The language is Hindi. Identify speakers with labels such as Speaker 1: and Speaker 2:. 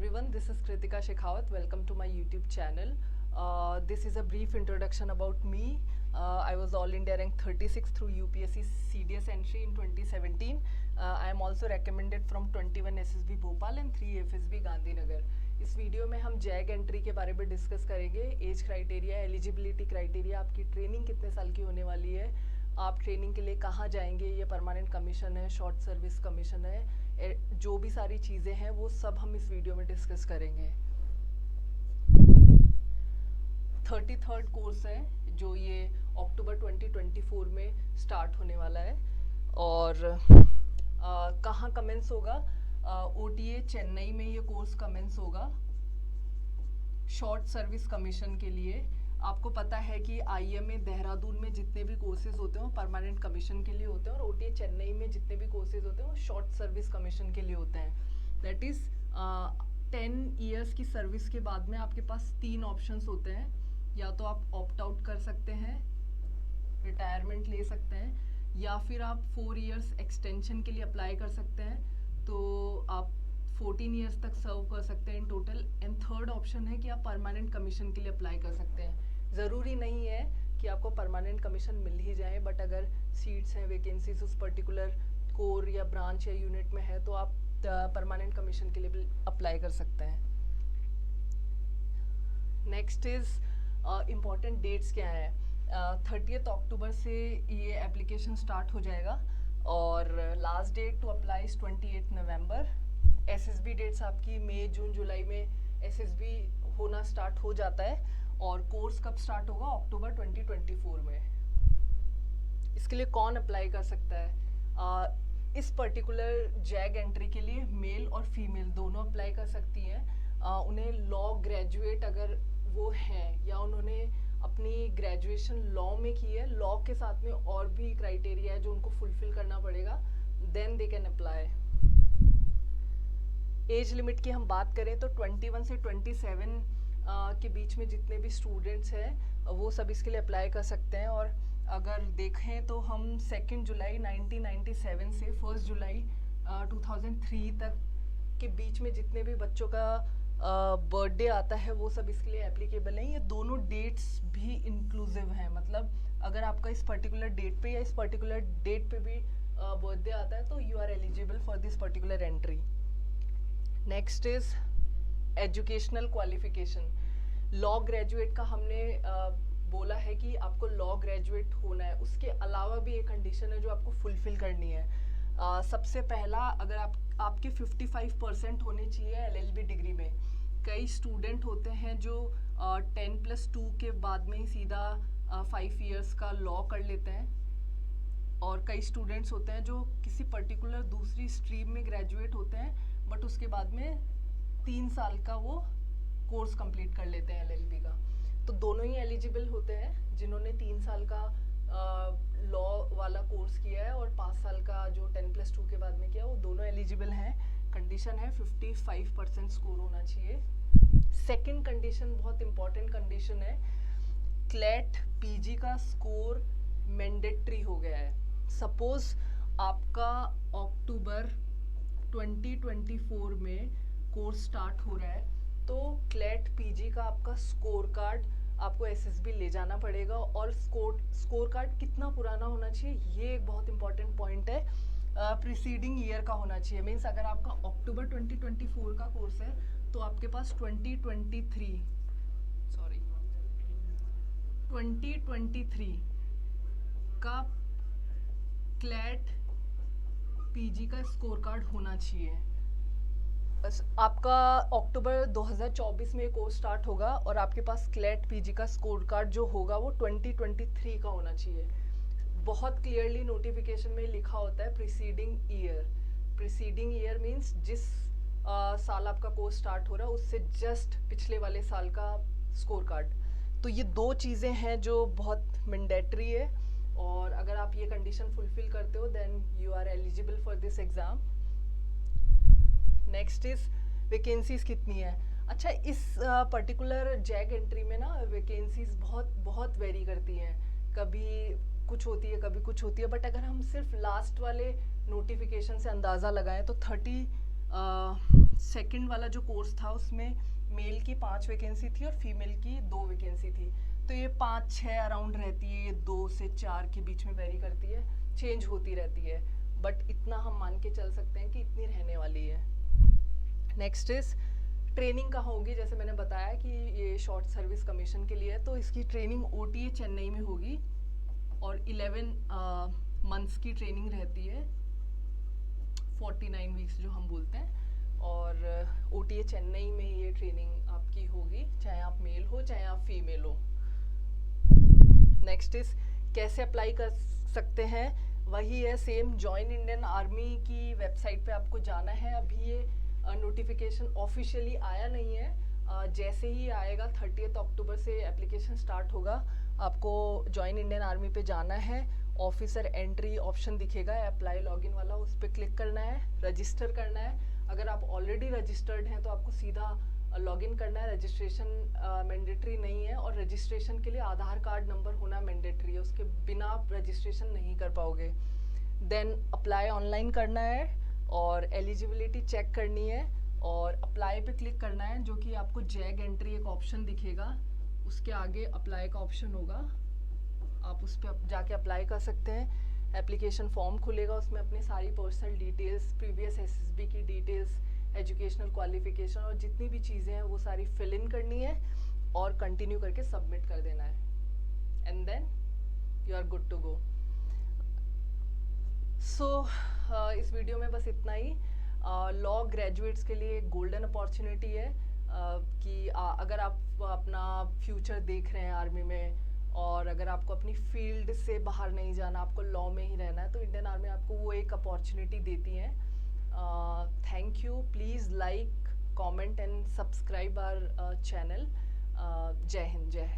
Speaker 1: everyone, this is Kritika Shekhawat. Welcome to my YouTube channel. This is a brief introduction about me. I was All India rank 36 through UPSC CDS entry in 2017. I am also recommended from 21 SSB Bhopal and 3 FSB Gandhinagar. इस वीडियो में हम जैग एंट्री के बारे में डिस्कस करेंगे. एज क्राइटेरिया, एलिजिबिलिटी क्राइटेरिया, आपकी ट्रेनिंग कितने साल की होने वाली है, आप ट्रेनिंग के लिए कहाँ जाएंगे, ये परमानेंट कमीशन है, शॉर्ट सर्विस कमीशन है, जो भी सारी चीज़ें हैं वो सब हम इस वीडियो में डिस्कस करेंगे. 33rd कोर्स है जो ये अक्टूबर 2024 में स्टार्ट होने वाला है. और कहाँ कमेंस होगा? OTA चेन्नई में ये कोर्स कमेंस होगा शॉर्ट सर्विस कमीशन के लिए. आपको पता है कि IMA देहरादून में जितने भी कोर्सेज होते हैं वो परमानेंट कमीशन के लिए होते हैं, और OTA चेन्नई में जितने भी कोर्सेज होते हैं वो शॉर्ट सर्विस कमीशन के लिए होते हैं. दैट इज़ 10 ईयर्स की सर्विस के बाद में आपके पास 3 ऑप्शंस होते हैं. या तो आप ऑप्ट आउट कर सकते हैं, रिटायरमेंट ले सकते हैं, या फिर आप 4 ईयर्स एक्सटेंशन के लिए अप्लाई कर सकते हैं, तो आप 14 ईयर्स तक सर्व कर सकते हैं in total. And third option है कि आप परमानेंट कमीशन के लिए अप्लाई कर सकते हैं. ज़रूरी नहीं है कि आपको परमानेंट कमीशन मिल ही जाए, बट अगर सीट्स हैं, वैकेंसीज उस पर्टिकुलर कोर या ब्रांच या यूनिट में है तो आप परमानेंट कमीशन के लिए भी अप्लाई कर सकते हैं. नेक्स्ट इज़ इम्पॉर्टेंट डेट्स क्या हैं. 30th अक्टूबर से ये एप्लीकेशन स्टार्ट हो जाएगा और last date to apply is 28 November. SSB dates आपकी मई, जून, जुलाई में SSB होना स्टार्ट हो जाता है. और कोर्स कब स्टार्ट होगा? अक्टूबर 2024 में. इसके लिए कौन अप्लाई कर सकता है? इस पर्टिकुलर जैग एंट्री के लिए मेल और फीमेल दोनों अप्लाई कर सकती हैं. उन्हें लॉ ग्रेजुएट अगर वो हैं या उन्होंने अपनी ग्रेजुएशन लॉ में की है, लॉ के साथ में और भी क्राइटेरिया है जो उनको फुलफिल करना पड़ेगा, then they can apply. Age limit की हम बात करें तो 21 से 27 के बीच में जितने भी स्टूडेंट्स हैं वो सब इसके लिए अप्लाई कर सकते हैं. और अगर देखें तो हम 2 जुलाई 1997 से 1 जुलाई 2003 तक के बीच में जितने भी बच्चों का बर्थडे आता है वो सब इसके लिए एप्लीकेबल हैं. ये दोनों डेट्स भी इंक्लूसिव हैं, मतलब अगर आपका इस पर्टिकुलर डेट पे या इस पर्टिकुलर डेट पे भी बर्थडे आता है तो you are eligible for this particular entry. Next is educational qualification. Law graduate का हमने बोला है कि आपको लॉ ग्रेजुएट होना है. उसके अलावा भी एक कंडीशन है जो आपको फुलफिल करनी है. सबसे पहला, अगर आपके 55% होने चाहिए LLB डिग्री में. कई स्टूडेंट होते हैं जो 10+2 के बाद में ही सीधा 5 ईयर्स का लॉ कर लेते हैं, और कई स्टूडेंट्स होते हैं जो किसी पर्टिकुलर दूसरी स्ट्रीम में ग्रेजुएट होते हैं बट उसके बाद में 3 साल का वो कोर्स कंप्लीट कर लेते हैं LLB का. तो दोनों ही एलिजिबल होते हैं. जिन्होंने 3 साल का लॉ वाला कोर्स किया है और 5 साल का जो 10+2 के बाद में किया, वो दोनों एलिजिबल हैं. कंडीशन है 55% स्कोर होना चाहिए. सेकंड कंडीशन बहुत इंपॉर्टेंट कंडीशन है. क्लैट PG का स्कोर मैंडेटरी हो गया है. सपोज आपका अक्टूबर 2024 में कोर्स स्टार्ट हो रहा है तो क्लैट PG का आपका स्कोर कार्ड आपको SSB ले जाना पड़ेगा. और स्कोर कार्ड कितना पुराना होना चाहिए, ये एक बहुत इंपॉर्टेंट पॉइंट है. प्रीसीडिंग ईयर का होना चाहिए. मीन्स अगर आपका अक्टूबर 2024 का कोर्स है तो आपके पास 2023 का क्लैट PG का स्कोर कार्ड होना चाहिए. आपका अक्टूबर 2024 में कोर्स स्टार्ट होगा और आपके पास क्लैट PG का स्कोर कार्ड जो होगा वो 2023 का होना चाहिए. बहुत क्लियरली नोटिफिकेशन में लिखा होता है preceding year. Preceding year means जिस साल आपका कोर्स स्टार्ट हो रहा है उससे जस्ट पिछले वाले साल का स्कोर कार्ड. तो ये 2 चीज़ें हैं जो बहुत मैंडेटरी है, और अगर आप ये कंडीशन फुलफिल करते हो then you are eligible for this exam. Next is vacancies कितनी है. अच्छा, इस पर्टिकुलर जैग एंट्री में ना वैकेंसीज बहुत वेरी करती हैं. कभी कुछ होती है, कभी कुछ होती है, बट अगर हम सिर्फ लास्ट वाले नोटिफिकेशन से अंदाज़ा लगाएं तो सेकंड वाला जो कोर्स था उसमें मेल की 5 वैकेंसी थी और फीमेल की 2 वैकेंसी थी। तो ये 5-6 अराउंड रहती है, ये 2 से 4 के बीच में वेरी करती है, चेंज होती रहती है, बट इतना हम मान के चल सकते हैं कि इतनी रहने वाली है। नेक्स्ट इज ट्रेनिंग कहाँ होगी। जैसे मैंने बताया कि ये शॉर्ट सर्विस कमीशन के लिए है, तो इसकी ट्रेनिंग OTA चेन्नई में होगी और 11 मंथ्स की ट्रेनिंग रहती है, 49 वीक्स जो हम बोलते हैं, और OTA चेन्नई में ये ट्रेनिंग आपकी होगी, चाहे आप मेल हो चाहे आप फीमेल हो। नेक्स्ट इज कैसे अप्लाई कर सकते हैं, वही है सेम, ज्वाइन इंडियन आर्मी की वेबसाइट पे आपको जाना है। अभी ये नोटिफिकेशन ऑफिशियली आया नहीं है, जैसे ही आएगा 30 अक्टूबर से एप्लीकेशन स्टार्ट होगा। आपको ज्वाइन इंडियन आर्मी पे जाना है, ऑफिसर एंट्री ऑप्शन दिखेगा, अप्लाई लॉगिन वाला, उस पर क्लिक करना है, रजिस्टर करना है। अगर आप ऑलरेडी रजिस्टर्ड हैं तो आपको सीधा लॉगिन करना है, रजिस्ट्रेशन मैंडेटरी नहीं है, और रजिस्ट्रेशन के लिए आधार कार्ड नंबर होना मैंडेटरी है, उसके बिना आप रजिस्ट्रेशन नहीं कर पाओगे। देन अप्लाई ऑनलाइन करना है और एलिजिबिलिटी चेक करनी है और अप्लाई पे क्लिक करना है, जो कि आपको जैग एंट्री एक ऑप्शन दिखेगा, उसके आगे अप्लाई का ऑप्शन होगा, आप उस पर जाके अप्लाई कर सकते हैं। एप्लीकेशन फॉर्म खुलेगा, उसमें अपनी सारी पर्सनल डिटेल्स, प्रीवियस SSB की डिटेल्स, एजुकेशनल क्वालिफिकेशन और जितनी भी चीज़ें हैं वो सारी फिल इन करनी है और कंटिन्यू करके सबमिट कर देना है, and then you are good to go. So इस वीडियो में बस इतना ही। लॉ ग्रेजुएट्स के लिए गोल्डन अपॉर्चुनिटी है कि अगर आप अपना फ्यूचर देख रहे हैं आर्मी में, और अगर आपको अपनी फील्ड से बाहर नहीं जाना, आपको लॉ में ही रहना है, तो इंडियन आर्मी आपको वो एक अपॉर्चुनिटी देती है। Thank you, please like, comment and subscribe our channel. जय हिंद, जय